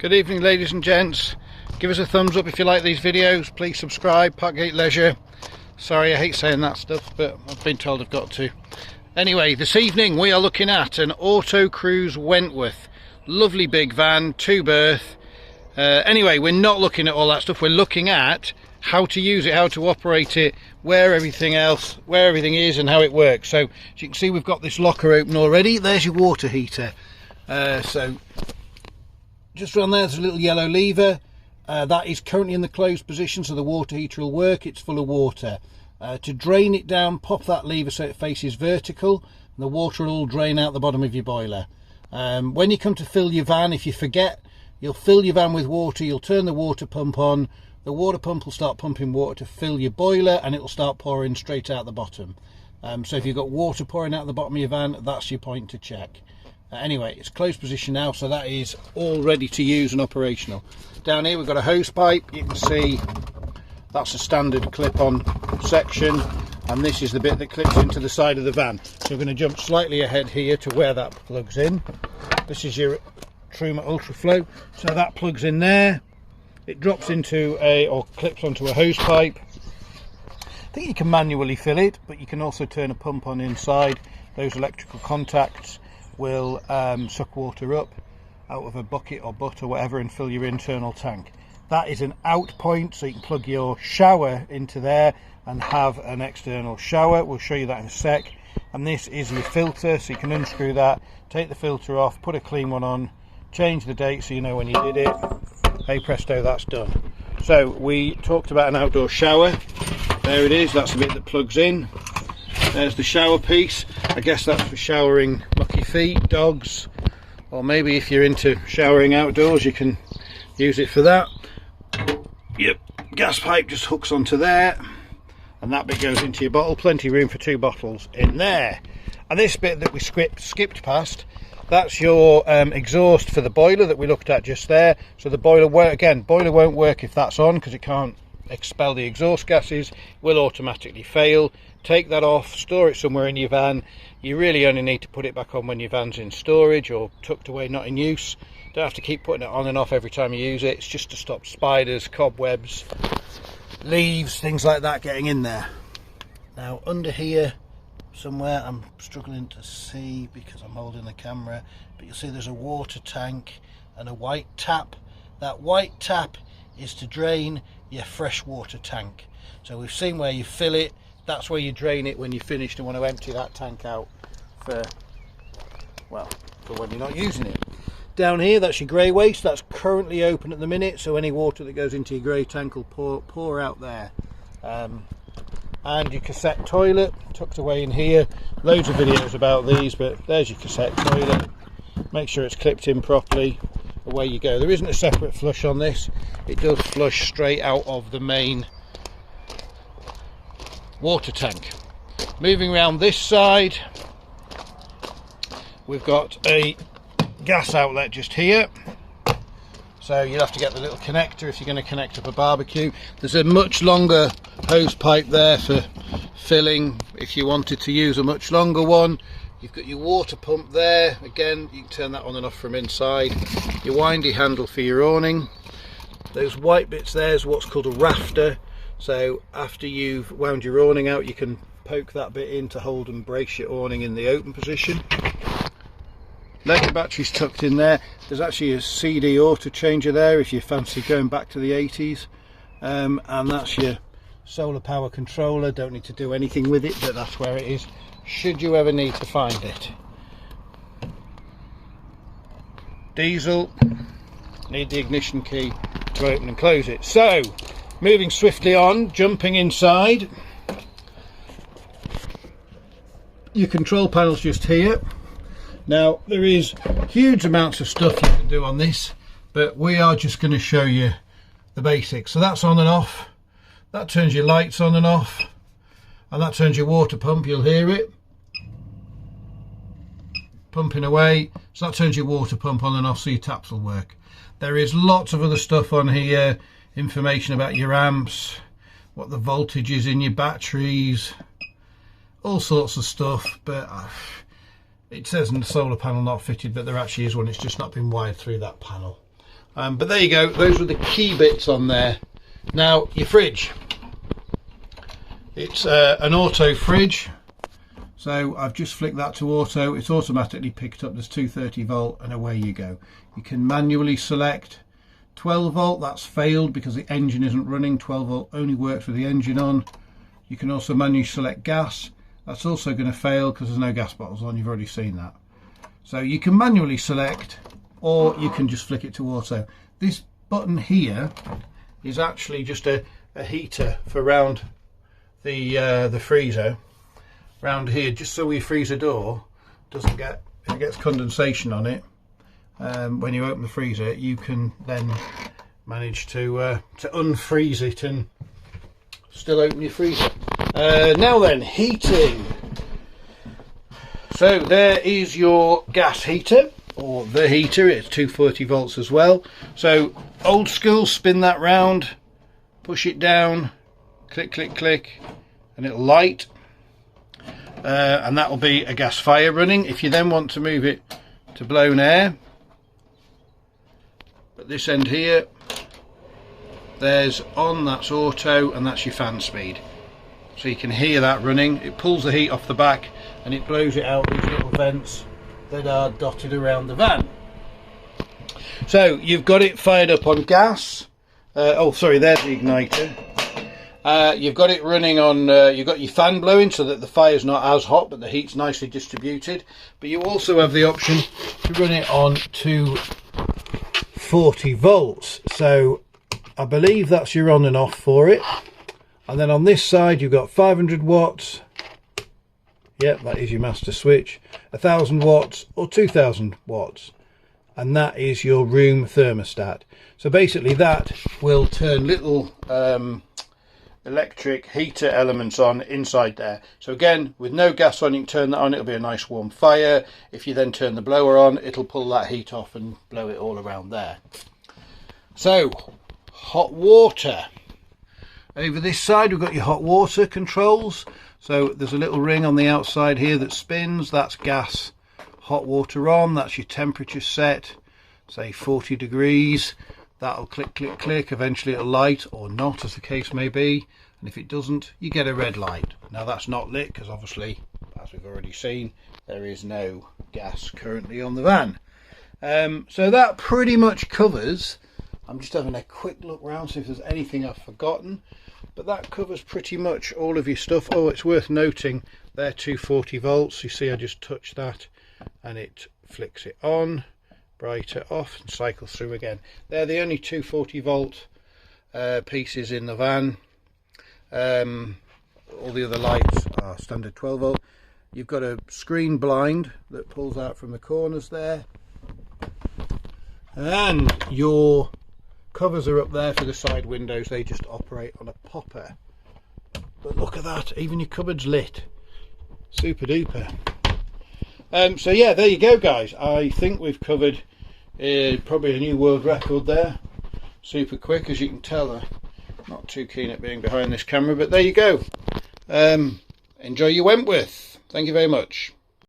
Good evening, ladies and gents. Give us a thumbs up if you like these videos. Please subscribe. Parkgate Leisure. Sorry, I hate saying that stuff, but I've been told I've got to. Anyway, this evening we are looking at an Autocruise Wentworth. Lovely big van, 2-berth. Anyway, we're not looking at all that stuff. We're looking at how to use it, how to operate it, where everything is and how it works. So as you can see, we've got this locker open already. There's your water heater. So just around there's a little yellow lever. That is currently in the closed position, so the water heater will work. It's full of water. To drain it down, pop that lever so it faces vertical, and the water will all drain out the bottom of your boiler. When you come to fill your van, if you forget, you'll fill your van with water, you'll turn the water pump on, the water pump will start pumping water to fill your boiler, and it will start pouring straight out the bottom. So if you've got water pouring out the bottom of your van, that's your point to check. Anyway, it's closed position now, so that is all ready to use and operational. Down here we've got a hose pipe. You can see that's a standard clip-on section, and this is the bit that clips into the side of the van. So we're going to jump slightly ahead here to where that plugs in. This is your Truma Ultra Flow, so that plugs in there. It drops into or clips onto a hose pipe. I think you can manually fill it, but you can also turn a pump on inside. Those electrical contacts will suck water up out of a bucket or butt or whatever and fill your internal tank. That is an out point, so you can plug your shower into there and have an external shower. We'll show you that in a sec. And this is your filter, so you can unscrew that, take the filter off, put a clean one on, change the date so you know when you did it. Hey presto, that's done. So we talked about an outdoor shower. There it is, that's the bit that plugs in. There's the shower piece. I guess that's for showering mucky feet, dogs, or maybe if you're into showering outdoors you can use it for that. Yep, gas pipe just hooks onto there, and that bit goes into your bottle. Plenty of room for 2 bottles in there. And this bit that we skipped past, that's your exhaust for the boiler that we looked at just there. So the boiler won't work if that's on, because it can't expel the exhaust gases. It will automatically fail. Take that off, store it somewhere in your van. You really only need to put it back on when your van's in storage or tucked away, not in use. Don't have to keep putting it on and off every time you use it. It's just to stop spiders, cobwebs, leaves, things like that getting in there. Now under here somewhere, I'm struggling to see because I'm holding the camera, but you'll see there's a water tank and a white tap. That white tap is to drain your fresh water tank. So we've seen where you fill it. That's where you drain it when you're finished and want to empty that tank out for when you're not using it. Down here, that's your grey waste. That's currently open at the minute, so any water that goes into your grey tank will pour out there. And your cassette toilet tucked away in here. Loads of videos about these, but there's your cassette toilet. Make sure it's clipped in properly. Away you go. There isn't a separate flush on this. It does flush straight out of the main water tank. Moving around this side, we've got a gas outlet just here, so you'll have to get the little connector if you're going to connect up a barbecue. There's a much longer hose pipe there for filling if you wanted to use a much longer one. You've got your water pump there. Again, you can turn that on and off from inside. Your windy handle for your awning. Those white bits there is what's called a rafter. So after you've wound your awning out, you can poke that bit in to hold and brace your awning in the open position. Lead batteries tucked in there. There's actually a CD auto changer there if you fancy going back to the 80s. And that's your solar power controller. Don't need to do anything with it, but that's where it is should you ever need to find it. Diesel. Need the ignition key to open and close it. So moving swiftly on, jumping inside. Your control panel's just here. Now there is huge amounts of stuff you can do on this, but we are just going to show you the basics. So that's on and off. That turns your lights on and off, and that turns your water pump. You'll hear it pumping away. So that turns your water pump on and off, so your taps will work. There is lots of other stuff on here. Information about your amps, what the voltage is in your batteries, all sorts of stuff. But it says in the solar panel not fitted, but there actually is one. It's just not been wired through that panel. But there you go, those were the key bits on there. Now your fridge, it's an auto fridge, so I've just flicked that to auto. It's automatically picked up. There's 230 volt and away you go. You can manually select 12 volt, that's failed because the engine isn't running. 12 volt only works with the engine on. You can also manually select gas. That's also going to fail because there's no gas bottles on. You've already seen that. So you can manually select, or you can just flick it to auto. This button here is actually just a heater for around the freezer round here, just so your freezer door doesn't get, if it gets condensation on it, when you open the freezer, you can then manage to unfreeze it and still open your freezer. Now then, heating. So there is your gas heater, or the heater. It's 240 volts as well. So old school, spin that round, push it down, click click click, and it'll light, and that will be a gas fire running. If you then want to move it to blown air, at this end here, there's on, that's auto, and that's your fan speed. So you can hear that running. It pulls the heat off the back and it blows it out these little vents that are dotted around the van. So you've got it fired up on gas. Oh sorry, there's the igniter. You've got it running on, you've got your fan blowing so that the fire's not as hot, but the heat's nicely distributed. But you also have the option to run it on 240 volts. So I believe that's your on and off for it. And then on this side you've got 500 watts. Yep, that is your master switch. 1000 watts or 2000 watts. And that is your room thermostat. So basically that will turn little electric heater elements on inside there. So again, with no gas on, you can turn that on, it'll be a nice warm fire. If you then turn the blower on, it'll pull that heat off and blow it all around there. So hot water. Over this side we've got your hot water controls. So there's a little ring on the outside here that spins. That's gas hot water on. That's your temperature set, say 40 degrees. That'll click click click. Eventually it'll light or not, as the case may be, and if it doesn't, you get a red light. Now that's not lit because obviously, as we've already seen, there is no gas currently on the van. So that pretty much covers. I'm just having a quick look round, see if there's anything I've forgotten, but that covers pretty much all of your stuff. Oh, it's worth noting they're 240 volts. You see I just touch that and it flicks it on, brighter off, and cycles through again. They're the only 240 volt pieces in the van. All the other lights are standard 12 volt. You've got a screen blind that pulls out from the corners there, and your covers are up there for the side windows. They just operate on a popper. But look at that, even your cupboard's lit. Super duper. So yeah, there you go guys. I think we've covered probably a new world record there. Super quick, as you can tell. I'm not too keen at being behind this camera, but there you go. Enjoy your Wentworth. Thank you very much.